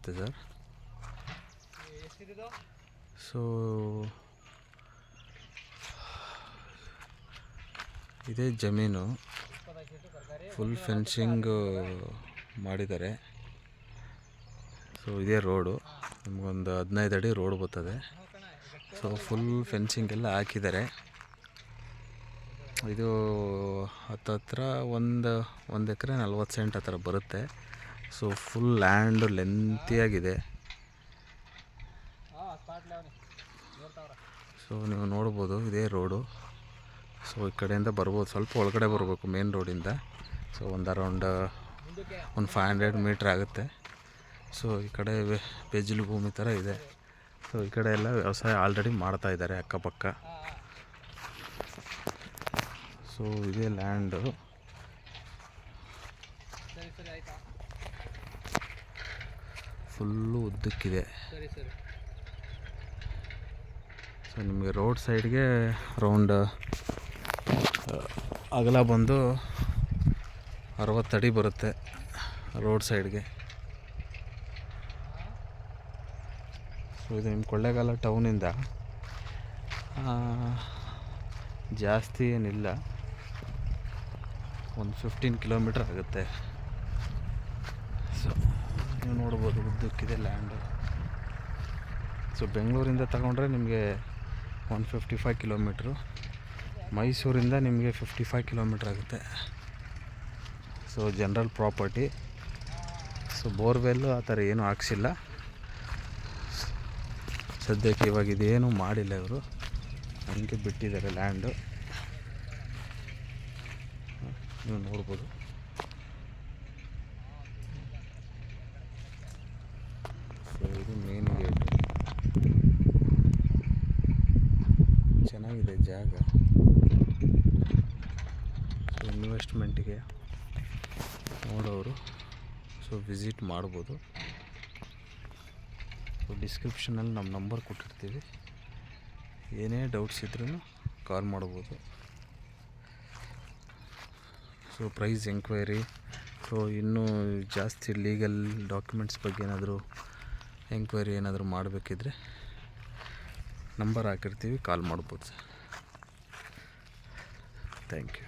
Sir. So ಇದೇ ಜಮೀನು full fencing ಮಾಡಿದ್ದಾರೆ. ಸೊ ಇದೇ ರೋಡು, ನಿಮಗೊಂದು 15 ಅಡಿ ರೋಡ್ ಬರ್ತದೆ. ಸೊ ಫುಲ್ ಫೆನ್ಸಿಂಗ್ ಎಲ್ಲ ಹಾಕಿದ್ದಾರೆ. ಇದು ಹತ್ತತ್ರ ಒಂದು ಎಕರೆ 40 ಸೆಂಟ್ ಆ ಥರ ಬರುತ್ತೆ. ಸೊ ಫುಲ್ ಲ್ಯಾಂಡು ಲೆಂತಿಯಾಗಿದೆ. ಸೊ ನೀವು ನೋಡ್ಬೋದು ಇದೇ ರೋಡು. ಸೊ ಈ ಕಡೆಯಿಂದ ಬರ್ಬೋದು, ಸ್ವಲ್ಪ ಒಳಗಡೆ ಬರಬೇಕು ಮೇನ್ ರೋಡಿಂದ. ಸೊ ಒಂದು ಅರೌಂಡ್ 500 ಮೀಟ್ರ್ ಆಗುತ್ತೆ. ಸೊ ಈ ಕಡೆ ಬೆಜ್ಜಲು ಭೂಮಿ ಥರ ಇದೆ. ಸೊ ಈ ಕಡೆ ಎಲ್ಲ ವ್ಯವಸಾಯ ಆಲ್ರೆಡಿ ಮಾಡ್ತಾಯಿದ್ದಾರೆ ಅಕ್ಕಪಕ್ಕ. ಸೊ ಇದೇ ಲ್ಯಾಂಡು. ಫುಲ್ಲು ಉದ್ದಕ್ಕಿದೆ. ಸೊ ನಿಮಗೆ ರೋಡ್ ಸೈಡ್ಗೆ ಅರೌಂಡ್ ಅಗಲ ಬಂದು 60 ಅಡಿ ಬರುತ್ತೆ ರೋಡ್ ಸೈಡ್ಗೆ. ಸೊ ಇದು ನಿಮ್ಮ ಕೊಳ್ಳೇಗಾಲ ಟೌನಿಂದ ಜಾಸ್ತಿ ಏನಿಲ್ಲ, ಒಂದು 15 ಕಿಲೋಮೀಟ್ರ್ ಆಗುತ್ತೆ. ಸೊ ನೀವು ನೋಡ್ಬೋದು ಉದ್ದಕ್ಕಿದೆ ಲ್ಯಾಂಡು. ಸೊ ಬೆಂಗಳೂರಿಂದ ತಗೊಂಡ್ರೆ ನಿಮಗೆ 155 ಕಿಲೋಮೀಟ್ರು, ಮೈಸೂರಿಂದ ನಿಮಗೆ 55 ಕಿಲೋಮೀಟ್ರ್ ಆಗುತ್ತೆ. So general property. So borewell ಆ ಥರ ಏನೂ ಹಾಕ್ಸಿಲ್ಲ ಸದ್ಯಕ್ಕೆ. ಇವಾಗ ಇದೇನೂ ಮಾಡಿಲ್ಲ ಇವರು, ಹಂಗೆ ಬಿಟ್ಟಿದ್ದಾರೆ ಲ್ಯಾಂಡು. ನೀವು ನೋಡ್ಬೋದು. ಸೊ ಇದು ಮೇನ್ ಗೇಟ್. ಚೆನ್ನಾಗಿದೆ ಜಾಗ. ಸೊ ಇನ್ವೆಸ್ಟ್ಮೆಂಟಿಗೆ ನೋಡೋರು ಸೊ ವಿಸಿಟ್ ಮಾಡ್ಬೋದು. ಸೊ ಡಿಸ್ಕ್ರಿಪ್ಷನಲ್ಲಿ ನಮ್ಮ ನಂಬರ್ ಕೊಟ್ಟಿರ್ತೀವಿ, ಏನೇ ಡೌಟ್ಸ್ ಇದ್ರೂ ಕಾಲ್ ಮಾಡ್ಬೋದು. ಸೊ ಪ್ರೈಸ್ ಎಂಕ್ವೈರಿ, ಸೊ ಇನ್ನೂ ಜಾಸ್ತಿ ಲೀಗಲ್ ಡಾಕ್ಯುಮೆಂಟ್ಸ್ ಬಗ್ಗೆ ಏನಾದರೂ ಎಂಕ್ವೈರಿ ಏನಾದರೂ ಮಾಡಬೇಕಿದ್ರೆ ನಂಬರ್ ಹಾಕಿರ್ತೀವಿ, ಕಾಲ್ ಮಾಡ್ಬೋದು ಸರ್. Thank you.